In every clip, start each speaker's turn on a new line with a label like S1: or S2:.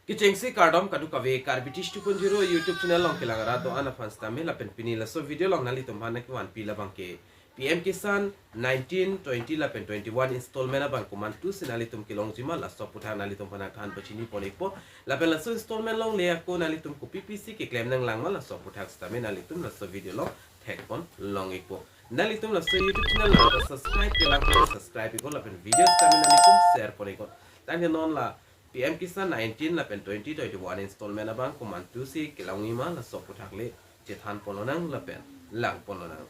S1: Kichengsi kardom kadu kave karbitish 2.0 YouTube channel long kilangara do ana fans tame la pen pini la so video long nali tumhana ki wan pila bangke PM Kisan 1920 la pen 21 installment bang kuman tu sinali tum kilong jima la so putha nali tum pana than pachini ponepo la pen la so installment long le ko nali tum ko PPC ki claim nang lang la so putha stame nali tum la so video long tag pon long ipo nali tum la so YouTube channel la subscribe ke lang subscribe ko la pen video stame nali tum share poneko tan non la PM Kisan 19 la pen 2021 installment abang kumantu si kilangima la soputak le jethan polonang la pen lang polonang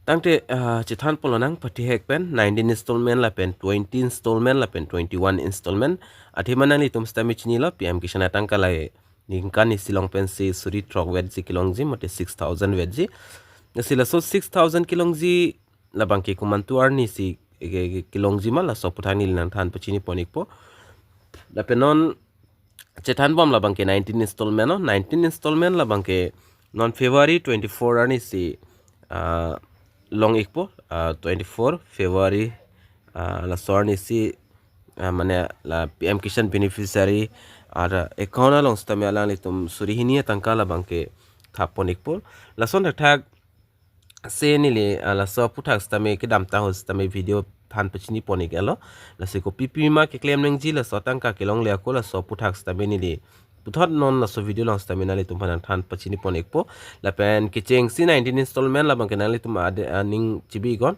S1: tangte jethan polonang pati hek pen 19 installment la pen 20 installment la pen 21 installment athimana li tum stami chini la PM Kisan atangka la ningkan silong pen si suri trok wedji kilongji mate 6000 wedji sila so 6000 kilongji la bangke kumantu arni si kilongji ma la soputhani nan than pachini ponikpo la penon chethan bom la bangke 19 installment no 19 installment la bangke non February 24 ani si long ikpo 24 February la sorni si mane la PM Kisan beneficiary ara account long stame ala litum surihini tangka la bangke thaponikpo la son thak se nile la so puthak stame ke damta hos stame video than pachini poni gelo la se ko pipi ma ke claim nang ji la so tangka ke long le ko la so puthak stame nile puthot non la so video long stame nale tum phan than pachini poni po la pen ke cheng si 19 installment la bang ke nale tum ning chibi gon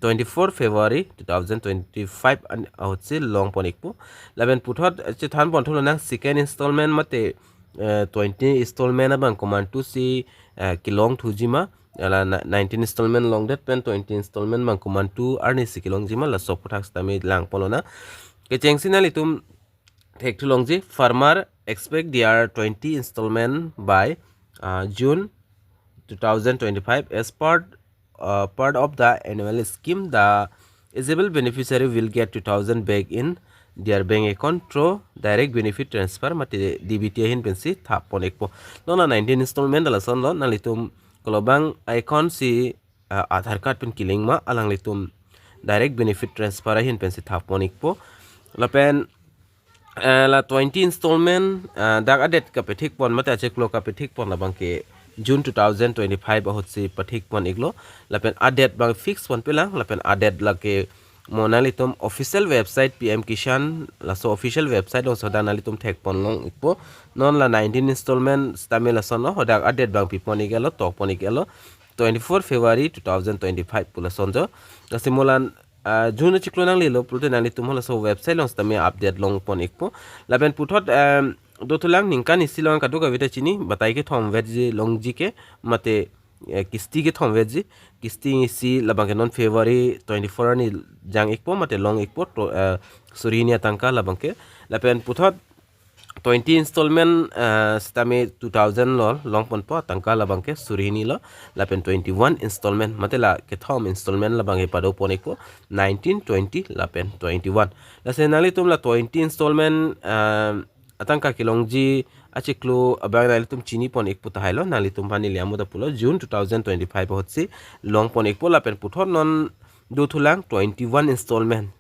S1: 24 February 2025 an out se long poni po la ben puthot che than pon tholo nang second installment mate 20 installment abang command to si kilong thujima ala 19 installment long that pen 20 installment mang kuman 2 arni sikilong jima la soputhak stami lang polona ke chengsina litum thek thulong ji farmer expect their 20 installment by June 2025 as part of the annual scheme. The eligible beneficiary will get 2000 back in their bank account through direct benefit transfer mate DBT hin pensi thapon ekpo nona 19 installment la son lo nalitum kolobang icon si Aadhaar card pen kiling ma alang litum direct benefit transfer hin pensi thapon ekpo la pen la 20 installment dak adet ka petik pon mate achek lo ka petik pon la bangke June 2025 bahut si pathik pon iglo lapen adet bang fix pon pelang lapen adet lake monalitum official website PM Kisan la so official website lo soda nalitum thek pon long ipo non la 19 installment stamela son no hodak adet bang piponi gelo tok poni gelo 24 February 2025 pula sonjo kasimulan June chiklo nang lilo pulte nalitum hola so website lo stame update long pon ipo lapen puthot dotulang ningkan isilong kadu ka vita chini batai ke thom veji longji ke mate kisti ke thom veji kisti si labang non February 24 ni jang ekpo mate long ekpo surini tangka labang ke lapen puthot 20 installment stame 2000 lo long pon po tangka labang ke surini lo lapen 21 installment mate la ke thom installment labang e pado pon ekpo 19 20 lapen 21 la senali tum la 20 installment atangka kilongji achiklo abang nalitum chini pon ek puta hailo nalitum pani liamu da pulo June 2025 hotsi long pon ek pola pen puthon non do thulang 21 installment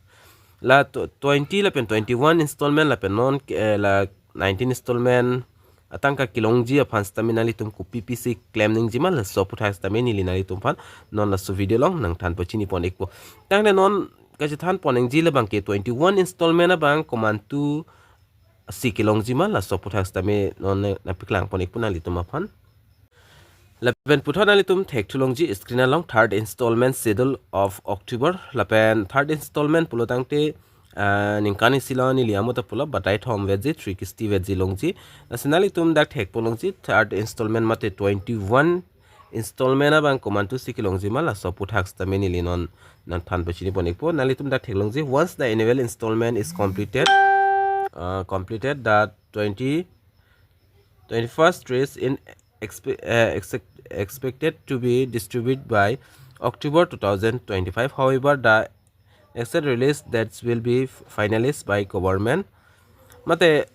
S1: la 20 la pen 21 installment la pen non la 19 installment atangka kilongji aphan stami nalitum ku PPC claim ning jimal la so putha stami ni nalitum phan non la so video long nang than pachini pon ek po tangle non kaje than poning ji le bangke 21 installment abang command 2 si kilong jima la so puthak stame non na piklang ponik puna litum aphan lapen puthona litum thek thulong ji screen along third installment schedule of October lapen third installment pulotangte ningkani silani liamota pula batai thom veji 360 veji longji nationally tum dak thek polongji third installment mate 21 installment abang komantu sikilong jima la so puthak stame ni linon nan than pachini ponik po nalitum dak thek longji once the annual installment is completed the 21st tranche in expected to be distributed by October 2025. However, the exact release dates will be finalized by government. Mate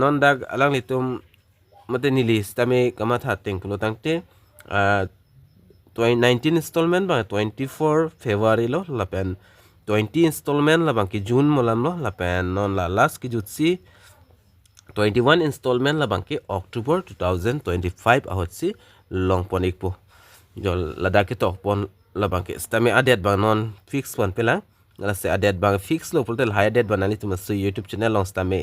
S1: non dag alang litum mate nilis tame kamatha tengpulo tangte 19 installment by 24 February lo lapen 20 installment la bangke June molam lo la pen non la last ki jutsi 21 installment la bangke October 2025 ahotsi long ponik po jol lada ke tok pon la bangke stame adet bang non fix pon pela la se adet bang fix lo pulte high adet banali tu masu YouTube channel long stame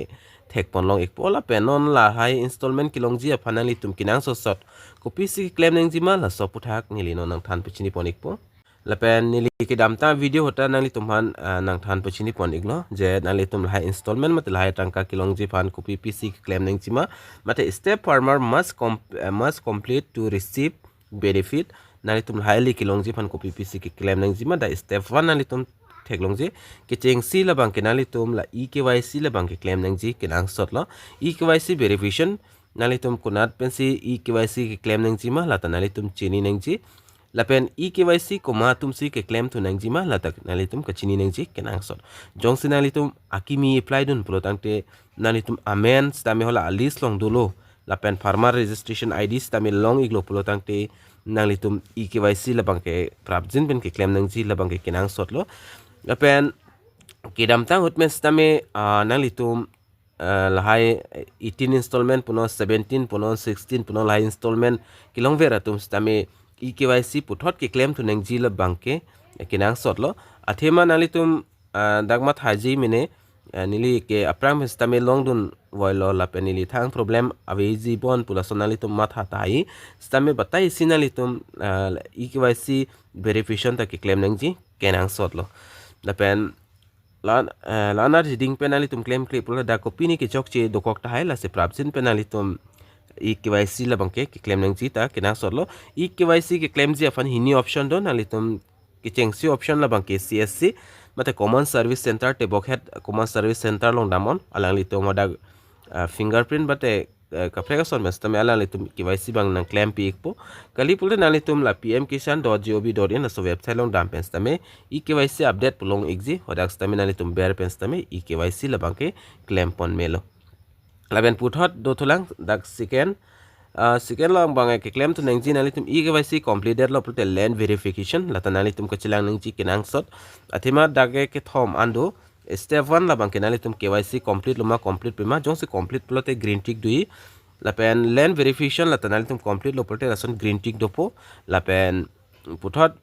S1: thek pon long ekpo la pen non la high installment ki long ji aphanali tum kinang so sot ko pc claim nang ji ma la so puthak nili no nang than pichini pon ekpo la pen nili ke damta video hota nali tumhan nang than pichini pon iglo je nali tum high installment mat high tangka ki long ji phan ko pc claim nang ji ma mate step farmer must complete to receive benefit nali tum highly ki long ji phan ko pc ki claim nang ji ma da step 1 nali tum thek long ji ke cheng si la bang ke nali tum la ekyc la bang ke claim nang ji ke nang sot lo ekyc verification nali tum kunat pen si ekyc ke claim nang ji ma la ta nali tum chini nang ji la pen ekyc ko ma tum si ke claim tu nang ji ma la tak nali tum ka chini nang ji ke nang sot jong si nali tum akimi apply dun pro tangte nali tum amen stame hola list long dolo la pen farmer registration id stame long iglo pro tangte nang litum ekyc la bang ke prapjin pen ke claim nang ji la bang ke nang sot lo la pen kidam tang hutmen stame nang litum la high 18 installment puno 17 puno 16 puno high installment kilong vera tum stame ekyc puthot ke claim tu nang ji la bang ke nang sot lo athema nang litum dagmat haji mine nili ke apram stame long dun voilo la penili thang problem avi bon pula sonali tum matha tai stame batai sinali tum ekyc verification ta ke claim nang ji kenang sotlo la pen lanar ding penali tum claim clip pula da copy ni ke chokche dokok ta hai la se prapsin penali tum ekyc la bangke ke claim nang ji ta kenang sotlo ekyc ke claim ji afan hini option don nali tum ke chengsi option la bangke csc mate common service center te bokhet common service center long damon alang li to moda fingerprint bate kapre son mesta me alang li tum KYC bang nang claim pi ekpo kali pulte nali tum la pmkisan.gov.in so website long dam pen stame ekyc update pulong exi hodak stame nali tum ber pen stame ekyc la bangke claim pon melo laben puthot do thulang dak second long bang ke claim tu nang ji nali tum ekyc completed lo pulte land verification lata nali tum kachilang nang ji kinang sot athima dage ke thom ando step 1 la bang ke nali tum KYC complete luma complete pema jong se complete pulte green tick dui la pen land verification lata nali tum complete lo pulte rason green tick dopo la pen puthot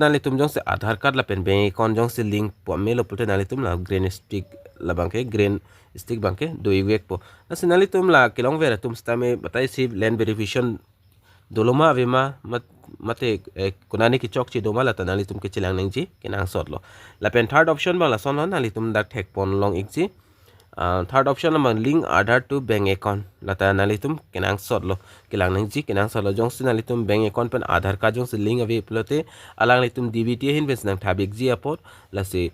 S1: nali tum jong se aadhar card la pen bank account jong se link pomme lo pulte nali tum la green stick la bang ke green stick bangke doi wek po nasinali tum la kilong vera tum stame batai si land verification doloma avema mate kunani ki chok chi doma la tanali tum ke chilang nang ji kinang sot lo la pen third option ba la son la nali tum dak thek pon long ikji third option la link aadhar to bank account la tanali tum kinang sot lo kilang nang ji kinang sot lo jong sinali tum bank account pen aadhar card jong se link ave plote alang li tum dbt hin bes nang thabik ji apot la se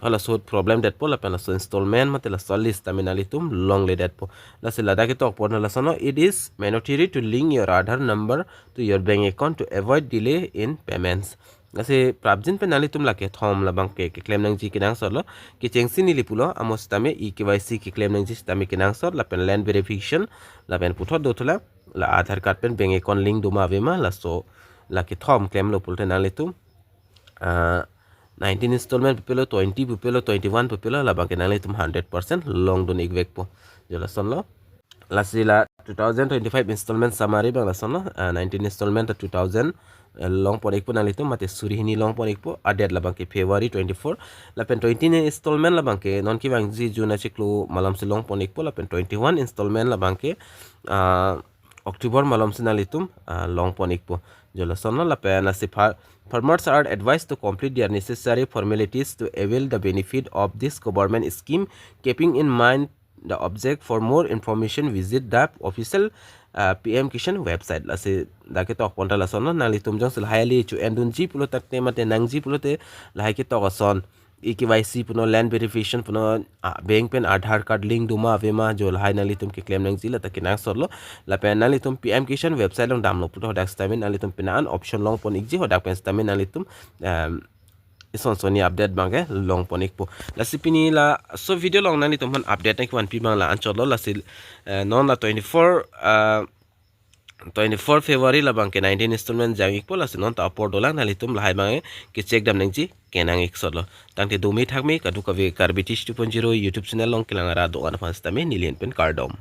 S1: ala sot problem dat po la pen la so installment mate la so list taminali tum long le dat po la se lada ke tok por la sono it is mandatory to link your aadhar number to your bank account to avoid delay in payments la se prabjin penali tum la ke thom la bang ke claim nang ji kinang sor lo ke chengsi ni lipulo amos tame ekyc ke claim nang ji tame kinang sor la pen land verification la pen puthot do thula la aadhar card pen bank account link duma vema la so la ke thom claim lo pulte nali tum 19 installment pupilo 20 pupilo 21 pupilo la bang kenali tum 100% long don igvek po jola son lo la sila 2025 installment summary bang la son lo 19 installment 2000 long pon ekpo nali tum mate suri hini long pon ekpo adet la bang ke February 24 la pen 20 installment la bang ke non ki bang ji juna chiklu malam se long pon ekpo la pen 21 installment la bang ke October malam se nali tum long pon ekpo jola son lo la pen la sifa farmers are advised to complete their necessary formalities to avail the benefit of this government scheme, keeping in mind the object. For more information, visit the official PM Kisan website. Lase dake tok ponta la son nali tum jong sil highly chu endun ji pulo takte mate nang ji pulo te lai ke tok son ekyc puno land verification puno bank pen aadhar card link duma avema jo hai nali tum ke claim nang ji la ta kinang sorlo la pen nali tum PM Kisan website long download puto dak stamin nali tum pinan option long pon ikji hodak pen stamin nali tum ison soni update bange long ponik po la sipini la so video long nani tum update nak wan pi bang la ancholo la sil non la 24 24 February labang ke 19 installment jang ikpol asinon ta apor dolang nalitum lahai bange ke check dam nangji kenang ik sodlo tangte dumi thakmi kadu kawe karbitish 2.0 YouTube channel long kilangara dogan fans tame nilien pen cardom